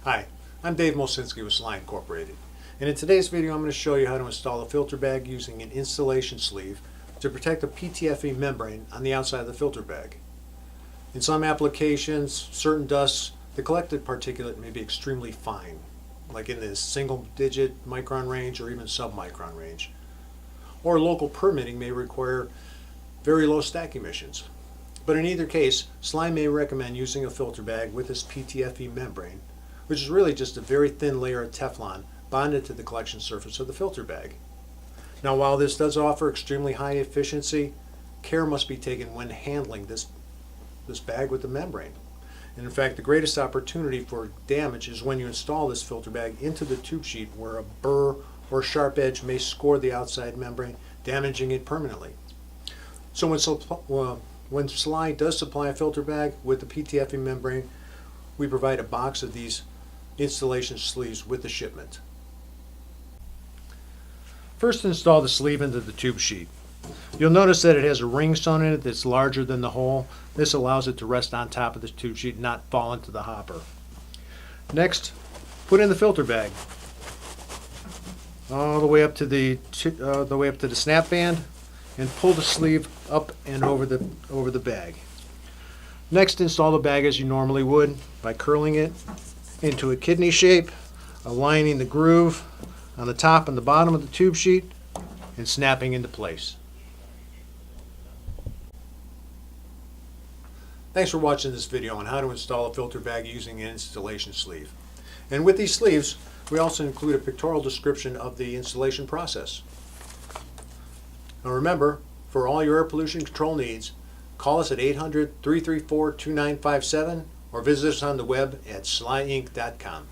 Hi, I'm Dave Mosinski with Sly Incorporated, and in today's video I'm going to show you how to install a filter bag using an installation sleeve to protect the PTFE membrane on the outside of the filter bag. In some applications, certain dusts, the collected particulate may be extremely fine, like in the single-digit micron range or even sub-micron range. Or local permitting may require very low stack emissions. But in either case, Sly may recommend using a filter bag with this PTFE membrane, which is really just a very thin layer of Teflon bonded to the collection surface of the filter bag. Now, while this does offer extremely high efficiency, care must be taken when handling this bag with the membrane. And in fact, the greatest opportunity for damage is when you install this filter bag into the tube sheet where a burr or sharp edge may score the outside membrane, damaging it permanently. So when Sly does supply a filter bag with the PTFE membrane, we provide a box of these installation sleeves with the shipment. First, install the sleeve into the tube sheet. You'll notice that it has a ring sewn in it that's larger than the hole. This allows it to rest on top of the tube sheet and not fall into the hopper. Next, put in the filter bag all the way up to the snap band, and pull the sleeve up and over the bag. Next, install the bag as you normally would by curling it into a kidney shape, aligning the groove on the top and the bottom of the tube sheet, and snapping into place. Thanks for watching this video on how to install a filter bag using an installation sleeve. And with these sleeves, we also include a pictorial description of the installation process. Now remember, for all your air pollution control needs, call us at 800-334-2957 or visit us on the web at slyinc.com.